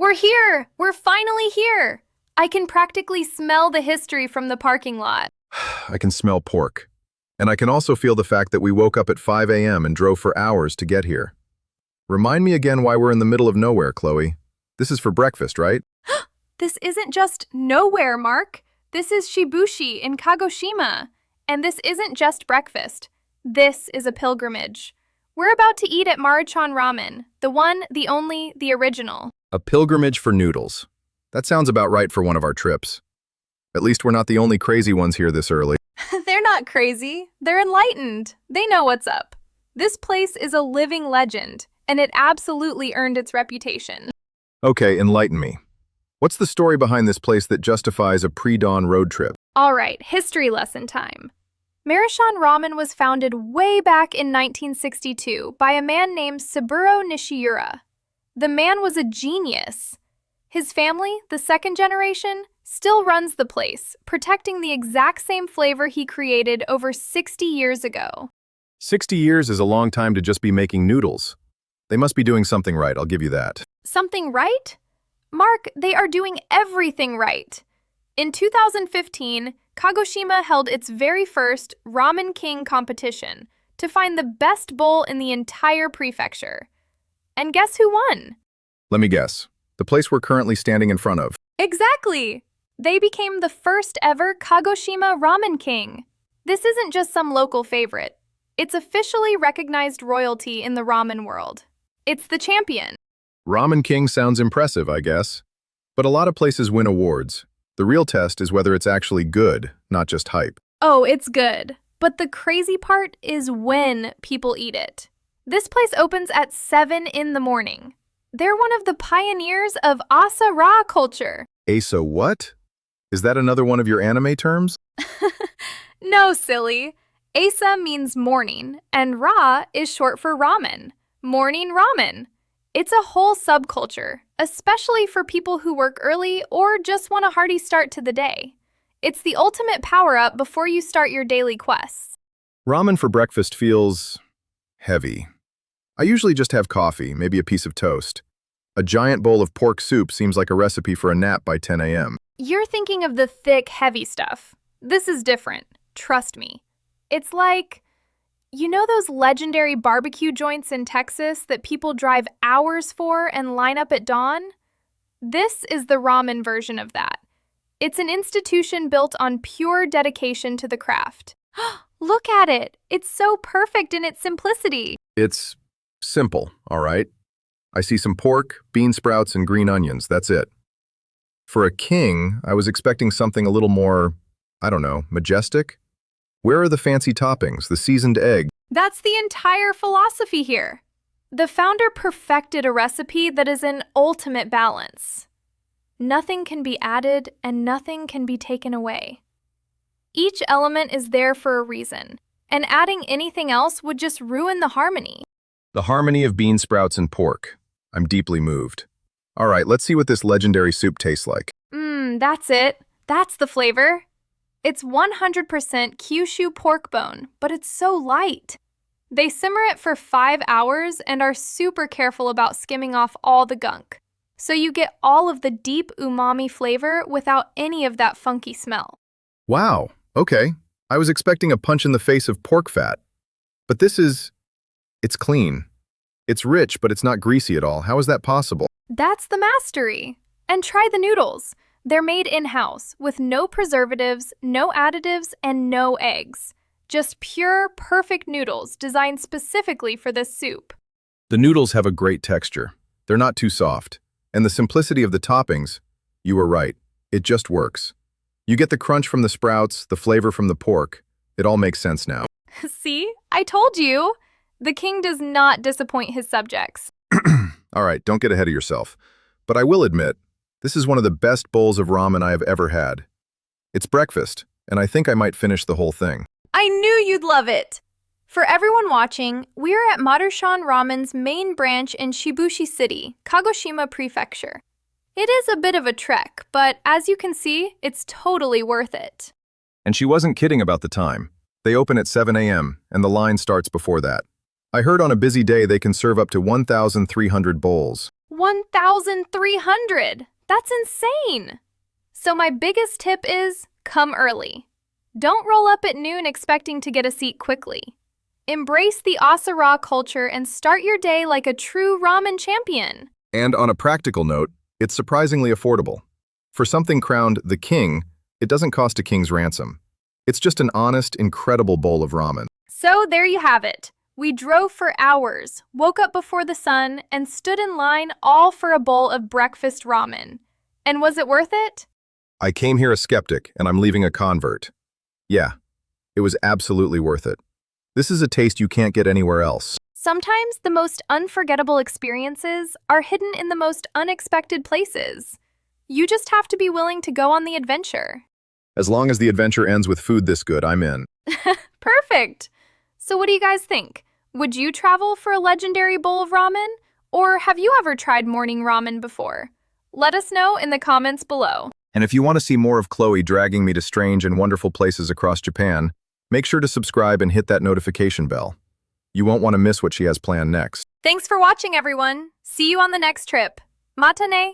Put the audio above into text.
We're here! We're finally here! I can practically smell the history from the parking lot. I can smell pork. And I can also feel the fact that we woke up at 5 a.m. and drove for hours to get here. Remind me again why we're in the middle of nowhere, Chloe. This is for breakfast, right? This isn't just nowhere, Mark. This is Shibushi in Kagoshima. And this isn't just breakfast. This is a pilgrimage. We're about to eat at Maruchon Ramen, the one, the only, the original. A pilgrimage for noodles. That sounds about right for one of our trips. At least we're not the only crazy ones here this early. They're not crazy. They're enlightened. They know what's up. This place is a living legend, and it absolutely earned its reputation. Okay, enlighten me. What's the story behind this place that justifies a pre-dawn road trip? All right, history lesson time. Maruchon Ramen was founded way back in 1962 by a man named Saburo Nishiura. The man was a genius. His family, the second generation, still runs the place, protecting the exact same flavor he created over 60 years ago. 60 years is a long time to just be making noodles. They must be doing something right, I'll give you that. Something right? Mark, they are doing everything right. In 2015, Kagoshima held its very first Ramen King Competition to find the best bowl in the entire prefecture. And guess who won? Let me guess. The place we're currently standing in front of. Exactly! They became the first ever Kagoshima Ramen King. This isn't just some local favorite. It's officially recognized royalty in the ramen world. It's the champion. Ramen King sounds impressive, I guess. But a lot of places win awards. The real test is whether it's actually good, not just hype. Oh, it's good. But the crazy part is when people eat it. This place opens at 7 in the morning. They're one of the pioneers of Asa-Raa culture. Asa what? Is that another one of your anime terms? No, silly. Asa means morning, and Ra is short for ramen. Morning ramen. It's a whole subculture, especially for people who work early or just want a hearty start to the day. It's the ultimate power-up before you start your daily quests. Ramen for breakfast feels heavy. I usually just have coffee, maybe a piece of toast. A giant bowl of pork soup seems like a recipe for a nap by 10 a.m. You're thinking of the thick, heavy stuff. This is different. Trust me. It's like, you know those legendary barbecue joints in Texas that people drive hours for and line up at dawn? This is the ramen version of that. It's an institution built on pure dedication to the craft. Look at it! It's so perfect in its simplicity. It's simple, all right? I see some pork, bean sprouts, and green onions, that's it. For a king, I was expecting something a little more, I don't know, majestic? Where are the fancy toppings, the seasoned egg? That's the entire philosophy here. The founder perfected a recipe that is in ultimate balance. Nothing can be added and nothing can be taken away. Each element is there for a reason, and adding anything else would just ruin the harmony. The harmony of bean sprouts and pork. I'm deeply moved. All right, let's see what this legendary soup tastes like. That's it. That's the flavor. It's 100% Kyushu pork bone, but it's so light. They simmer it for 5 hours and are super careful about skimming off all the gunk. So you get all of the deep umami flavor without any of that funky smell. Wow, okay. I was expecting a punch in the face of pork fat. But it's clean. It's rich, but it's not greasy at all. How is that possible? That's the mastery. And try the noodles. They're made in-house with no preservatives, no additives, and no eggs. Just pure, perfect noodles designed specifically for this soup. The noodles have a great texture. They're not too soft. And the simplicity of the toppings, you were right. It just works. You get the crunch from the sprouts, the flavor from the pork. It all makes sense now. See? I told you! The king does not disappoint his subjects. All right, don't get ahead of yourself. But I will admit, this is one of the best bowls of ramen I have ever had. It's breakfast, and I think I might finish the whole thing. I knew you'd love it! For everyone watching, we're at Maruchon Ramen's main branch in Shibushi City, Kagoshima Prefecture. It is a bit of a trek, but as you can see, it's totally worth it. And she wasn't kidding about the time. They open at 7 a.m., and the line starts before that. I heard on a busy day they can serve up to 1,300 bowls. 1,300! That's insane! So my biggest tip is come early. Don't roll up at noon expecting to get a seat quickly. Embrace the Asa-Raa culture and start your day like a true ramen champion. And on a practical note, it's surprisingly affordable. For something crowned the king, it doesn't cost a king's ransom. It's just an honest, incredible bowl of ramen. So there you have it. We drove for hours, woke up before the sun, and stood in line all for a bowl of breakfast ramen. And was it worth it? I came here a skeptic, and I'm leaving a convert. Yeah, it was absolutely worth it. This is a taste you can't get anywhere else. Sometimes the most unforgettable experiences are hidden in the most unexpected places. You just have to be willing to go on the adventure. As long as the adventure ends with food this good, I'm in. Perfect! So what do you guys think? Would you travel for a legendary bowl of ramen? Or have you ever tried morning ramen before? Let us know in the comments below. And if you want to see more of Chloe dragging me to strange and wonderful places across Japan, make sure to subscribe and hit that notification bell. You won't want to miss what she has planned next. Thanks for watching, everyone. See you on the next trip. Matane!